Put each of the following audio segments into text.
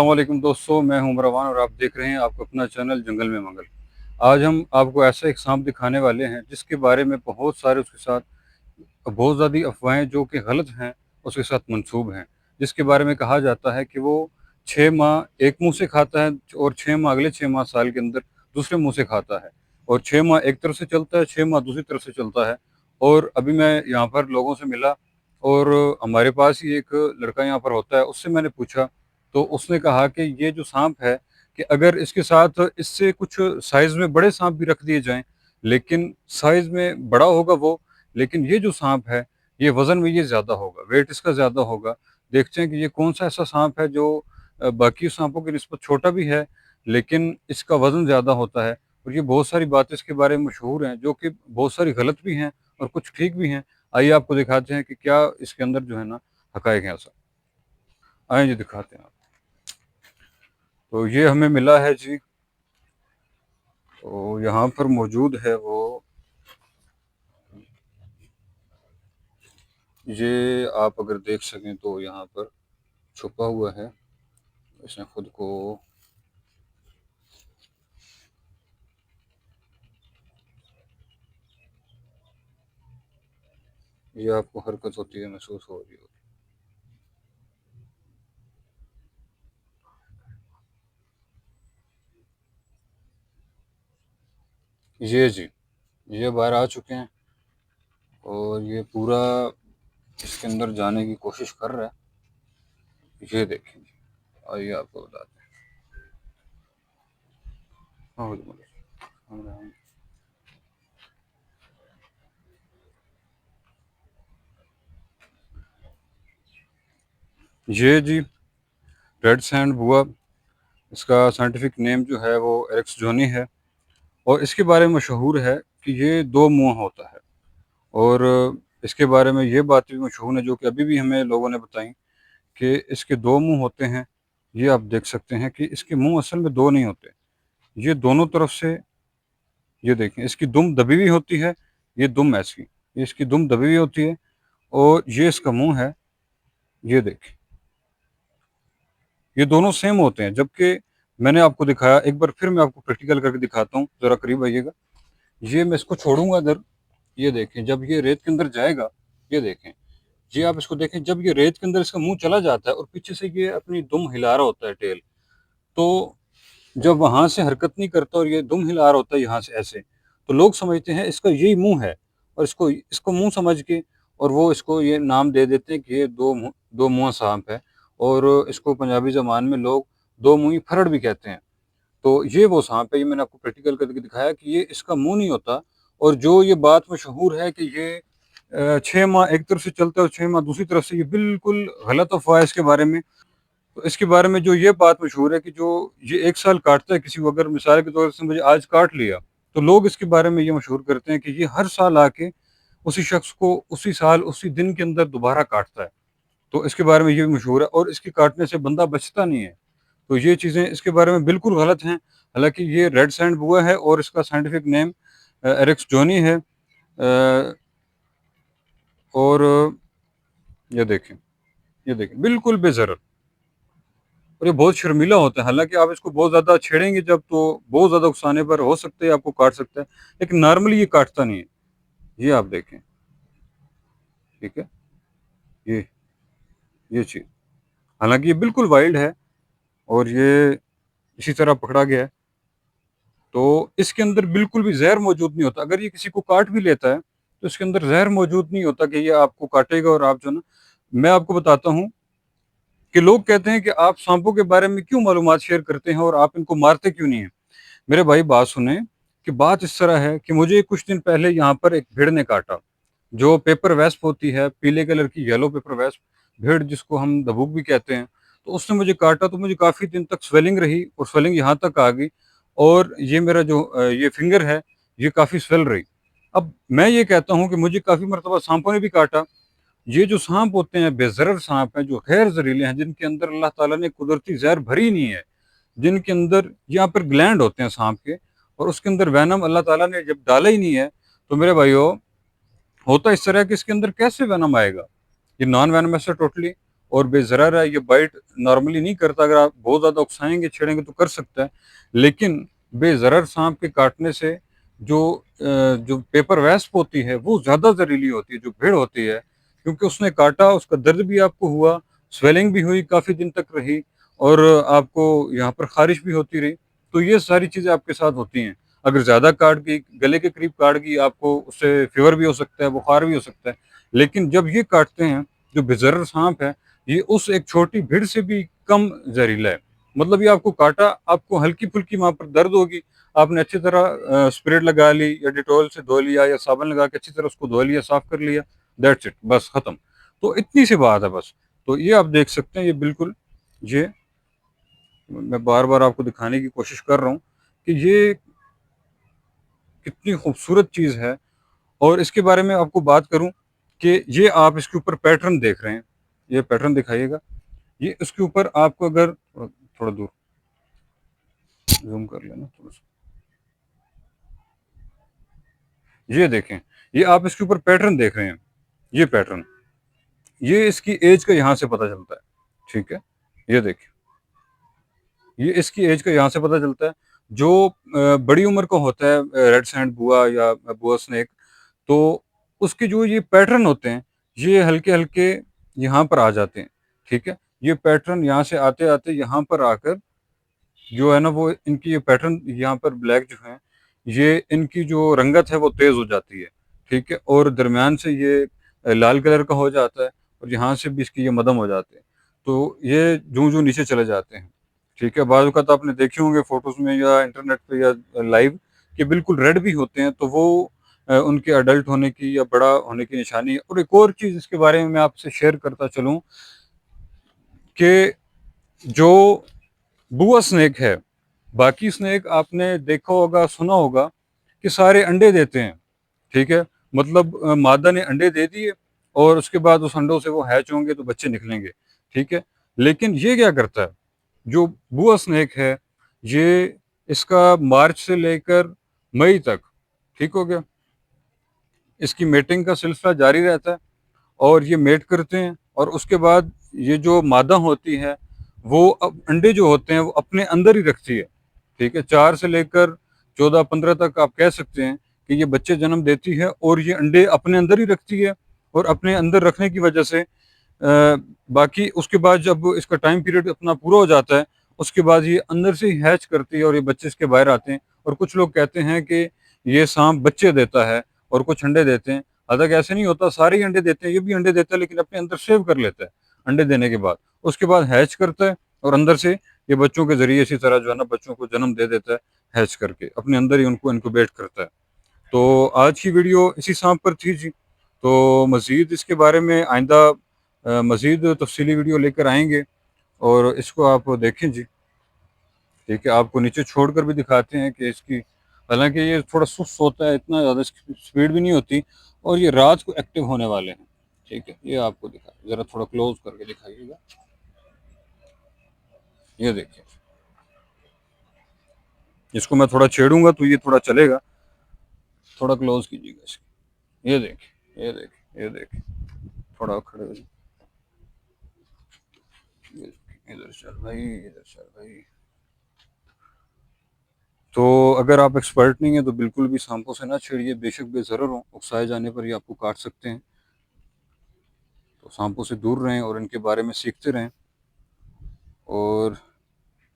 अस्सलामुअलैकुम दोस्तों, मैं हूं रवान और आप देख रहे हैं आपका अपना चैनल जंगल में मंगल। आज हम आपको ऐसा एक सांप दिखाने वाले हैं जिसके बारे में बहुत सारे उसके साथ बहुत ज़्यादा अफवाहें जो कि गलत हैं उसके साथ मंसूब हैं। जिसके बारे में कहा जाता है कि वो 6 माह एक मुँह से खाता है और 6 माह अगले 6 माह साल के अंदर दूसरे मुँह से खाता है, और 6 माह एक तरफ से चलता है, 6 माह दूसरी तरफ से चलता है। और अभी मैं यहाँ पर लोगों से मिला और हमारे पास ही एक लड़का यहाँ पर होता है, उससे मैंने पूछा तो उसने कहा कि ये जो साँप है कि अगर इसके साथ इससे कुछ साइज़ में बड़े साँप भी रख दिए जाएँ, लेकिन साइज़ में बड़ा होगा वो, लेकिन ये जो साँप है, ये वज़न में ये ज़्यादा होगा, वेट इसका ज़्यादा होगा। देखते हैं कि ये कौन-सा ऐसा साँप है जो बाकी साँपों की निस्बत छोटा भी है, लेकिन इसका वज़न ज़्यादा होता है। और ये बहुत सारी बातें इसके बारे में मशहूर हैं, जो कि बहुत सारी गलत भी हैं और कुछ ठीक भी हैं। आइए आपको दिखाते हैं कि क्या इसके अंदर जो है ना हक़ाइक़ हैं ऐसा। आइए जी दिखाते हैं आपको। तो ये हमें मिला है जी, तो यहाँ पर मौजूद है वो, ये आप अगर देख सकें तो यहाँ पर छुपा हुआ है। इसने खुद को, ये आपको हरकत होती है महसूस हो रही होगी। ये जी, ये बाहर आ चुके हैं और ये पूरा इसके अंदर जाने की कोशिश कर रहा है। ये देखें जी, आइए आपको बताते हैं। ये जी रेड सैंड बुआ, इसका साइंटिफिक नेम जो है वो एरेक्स जोनी है, और इसके बारे में मशहूर है कि ये 2 मुँह होता है। और इसके बारे में ये बात भी मशहूर है जो कि अभी भी हमें लोगों ने बताई कि इसके 2 मुँह होते हैं। ये आप देख सकते हैं कि इसके मुँह असल में 2 नहीं होते। ये दोनों तरफ से, ये देखें इसकी दुम दबी हुई होती है, ये दुम ऐसी, ये इसकी दुम दबी हुई होती है और ये इसका मुँह है, ये देखें। ये दोनों सेम होते हैं, जबकि मैंने आपको दिखाया, एक बार फिर मैं आपको प्रैक्टिकल करके दिखाता हूँ, ज़रा करीब आइएगा। ये मैं इसको छोड़ूँगा इधर, ये देखें जब ये रेत के अंदर जाएगा, ये देखें, ये आप इसको देखें, जब ये रेत के अंदर इसका मुँह चला जाता है और पीछे से ये अपनी दुम हिला रहा होता है टेल, तो जब वहाँ से हरकत नहीं करता और ये दुम हिला रहा होता है यहाँ से ऐसे, तो लोग समझते हैं इसका यही मुँह है, और इसको इसको मुँह समझ के और वो इसको ये नाम दे देते हैं कि ये दो मुँहा साँप है, और इसको पंजाबी ज़बान में लोग दो मुँही फरड़ भी कहते हैं। तो ये वो साँप है, ये मैंने आपको प्रैक्टिकल करके दिखाया कि ये इसका मुँह नहीं होता। और जो ये बात मशहूर है कि ये 6 माह एक तरफ से चलता है और 6 माह दूसरी तरफ से, ये बिल्कुल गलत अफ़वाह है इसके बारे में। तो इसके बारे में जो ये बात मशहूर है कि जो ये 1 साल काटता है किसी को, अगर मिसाल के तौर से मुझे आज काट लिया, तो लोग इसके बारे में ये मशहूर करते हैं कि ये हर साल आके उसी शख्स को उसी साल, उसी दिन के अंदर दोबारा काटता है। तो इसके बारे में ये भी मशहूर है और इसके काटने से बंदा बचता नहीं है। तो ये चीज़ें इसके बारे में बिल्कुल गलत हैं। हालाँकि ये रेड सैंड बुआ है और इसका साइंटिफिक नेम एरेक्स जोनी है। और ये देखें बिल्कुल बेज़रर, और ये बहुत शर्मीला होता है। हालाँकि आप इसको बहुत ज़्यादा छेड़ेंगे जब, तो बहुत ज़्यादा उकसाने पर हो सकता है आपको काट सकता है, लेकिन नॉर्मली ये काटता नहीं है। ये आप देखें, ठीक है? ये ये चीज़। हालाँकि ये बिल्कुल वाइल्ड है और ये इसी तरह पकड़ा गया है। तो इसके अंदर बिल्कुल भी ज़हर मौजूद नहीं होता। अगर ये किसी को काट भी लेता है, तो इसके अंदर ज़हर मौजूद नहीं होता कि ये आपको काटेगा और आप जो है ना, मैं आपको बताता हूँ कि लोग कहते हैं कि आप साँपों के बारे में क्यों मालूमात शेयर करते हैं और आप इनको मारते क्यों नहीं हैं? मेरे भाई बात सुनें, कि बात इस तरह है कि मुझे कुछ दिन पहले यहाँ पर एक भेड़ ने काटा, जो पेपर वेस्प होती है, पीले कलर की येलो पेपर वेस्प, भेड़ जिसको हम दबूक भी कहते हैं। तो उसने मुझे काटा तो मुझे काफ़ी दिन तक स्वेलिंग रही और स्वेलिंग यहाँ तक आ गई, और ये मेरा जो ये फिंगर है, ये काफ़ी स्वेल रही। अब मैं ये कहता हूँ कि मुझे काफ़ी मर्तबा साँपों ने भी काटा। ये जो साँप होते हैं, बेज़रर साँप हैं, जो गैर ज़हरीले हैं, जिनके अंदर अल्लाह ताला ने कुदरती ज़हर भरी नहीं है, जिनके अंदर यहाँ पर ग्लैंड होते हैं साँप के, और उसके अंदर वेनम अल्लाह ताला ने जब डाला ही नहीं है, तो मेरे भाइयों, होता इस तरह है कि इसके अंदर कैसे वेनम आएगा? ये नॉन वेनमस है टोटली, और बेज़रर है, ये बाइट नॉर्मली नहीं करता। अगर आप बहुत ज़्यादा उकसाएँगे, छेड़ेंगे तो कर सकता है, लेकिन बेज़रर साँप के काटने से जो पेपर वेस्प होती है वो ज़्यादा ज़हरीली होती है, जो भेड़ होती है, क्योंकि उसने काटा, उसका दर्द भी आपको हुआ, स्वेलिंग भी हुई, काफ़ी दिन तक रही और आपको यहाँ पर ख़ारिश भी होती रही। तो ये सारी चीज़ें आपके साथ होती हैं। अगर ज़्यादा काट गई, गले के करीब काट गई, आपको उससे फ़ीवर भी हो सकता है, बुखार भी हो सकता है। लेकिन जब ये काटते हैं, जो बेज़र्र साँप है, ये उस एक छोटी भीड़ से भी कम ज़हरीला है। मतलब ये आपको काटा, आपको हल्की-फुल्की वहाँ पर दर्द होगी, आपने अच्छी तरह स्प्रे लगा ली या डेटॉल से धो लिया या साबुन लगा के अच्छी तरह उसको धो लिया, साफ़ कर लिया, दैट्स इट, बस खत्म। तो इतनी सी बात है बस। तो ये आप देख सकते हैं, ये बिल्कुल ये मैं बार-बार आपको दिखाने की कोशिश कर रहा हूँ कि ये कितनी खूबसूरत चीज़ है। और इसके बारे में आपको बात करूँ कि ये आप इसके ऊपर पैटर्न देख रहे हैं, ये पैटर्न दिखाइएगा। ये इसके ऊपर आपको अगर थोड़ा थोड़ा दूर ज़ूम कर लेना थोड़ा-सा। ये देखें, ये आप इसके ऊपर पैटर्न देख रहे हैं, ये पैटर्न, ये इसकी ऐज का यहाँ से पता चलता है, ठीक है? ये देखिए, ये इसकी ऐज का यहाँ से पता चलता है। जो बड़ी उम्र का होता है रेड सैंड बुआ या बुआ स्नेक, तो उसके जो ये पैटर्न होते हैं, ये हल्के-हल्के यहाँ पर आ जाते हैं, ठीक है? ये पैटर्न यहाँ से आते-आते यहाँ पर आकर जो है ना, वो इनकी ये पैटर्न यहाँ पर ब्लैक जो है, ये इनकी जो रंगत है वो तेज़ हो जाती है, ठीक है? और दरमियान से ये लाल कलर का हो जाता है और यहाँ से भी इसके ये मदम हो जाते हैं। तो ये जूँ-जूँ नीचे चले जाते हैं, ठीक है? बाज़ औक़ात आपने देखे होंगे फ़ोटोज़ में या इंटरनेट पे या लाइव कि बिल्कुल रेड भी होते हैं, तो वो उनके अडल्ट होने की या बड़ा होने की निशानी है। और एक और चीज़ इसके बारे में मैं आपसे शेयर करता चलूँ कि जो बुआ स्नेक है, बाकी स्नेक आपने देखा होगा, सुना होगा कि सारे अंडे देते हैं, ठीक है? मतलब मादा ने अंडे दे दिए और उसके बाद उस अंडों से वो हैच होंगे तो बच्चे निकलेंगे, ठीक है? लेकिन ये क्या करता है, जो बुआ स्नेक है, ये इसका मार्च से लेकर मई तक, ठीक हो गया? इसकी मेटिंग का सिलसिला जारी रहता है और ये मेट करते हैं और उसके बाद ये जो मादा होती है, वो अब अंडे जो होते हैं वो अपने अंदर ही रखती है, ठीक है? 4 से लेकर 14-15 तक आप कह सकते हैं कि ये बच्चे जन्म देती है और ये अंडे अपने अंदर ही रखती है और अपने अंदर रखने की वजह से बाकी उसके बाद जब इसका टाइम पीरियड अपना पूरा हो जाता है, उसके बाद ये अंदर से ही हैच करती है और ये बच्चे इसके बाहर आते हैं। और कुछ लोग कहते हैं कि ये साँप बच्चे देता है और कुछ अंडे देते हैं। हालाँकि ऐसे नहीं होता, सारे ही अंडे देते हैं, ये भी अंडे देता है लेकिन अपने अंदर सेव कर लेता है, अंडे देने के बाद। उसके बाद हैच करता है और अंदर से ये बच्चों के ज़रिए इसी तरह जो है ना, बच्चों को जन्म दे देता है हैच करके, अपने अंदर ही उनको इनक्यूबेट करता है। तो आज की वीडियो इसी साँप पर थी जी। तो मज़ीद इसके बारे में आइंदा मज़ीद तफ़सीली वीडियो लेकर आएँगे और इसको आप देखें जी, ठीक है? आपको नीचे छोड़कर भी दिखाते हैं कि इसकी, हालाँकि ये थोड़ा सुस्त होता है, इतना ज़्यादा इसकी स्पीड भी नहीं होती और ये रात को एक्टिव होने वाले हैं, ठीक है? ये आपको ज़रा थोड़ा क्लोज़ करके दिखाइएगा। ये देखिए, इसको मैं थोड़ा छेड़ूँगा तो ये थोड़ा चलेगा, थोड़ा क्लोज़ कीजिएगा इसको। ये देखिए, ये देखिए, ये देखिए, थोड़ा खड़े हो जाइए। ये देखिए, इधर चल भाई, इधर चल भाई। तो अगर आप एक्सपर्ट नहीं हैं तो बिल्कुल भी सांपों से ना छेड़िए, बेशक बेज़रर हों, उकसाए जाने पर ये आपको काट सकते हैं। तो सांपों से दूर रहें और इनके बारे में सीखते रहें और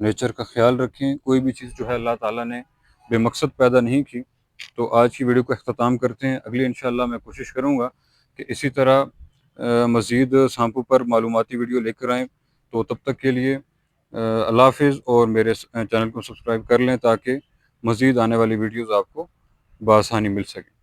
नेचर का ख़्याल रखें। कोई भी चीज़ जो है अल्लाह ताला ने बेमकसद पैदा नहीं की। तो आज की वीडियो को अख्ताम करते हैं। अगली इंशाअल्लाह मैं कोशिश करूँगा कि इसी तरह मज़ीद सांपों पर मालूमाती वीडियो लेकर आएँ। तो तब तक के लिए अल्लाह हाफ़िज़ और मेरे चैनल को सब्सक्राइब कर लें ताकि मज़ीद आने वाली वीडियोज़ आपको बआसानी मिल सकें।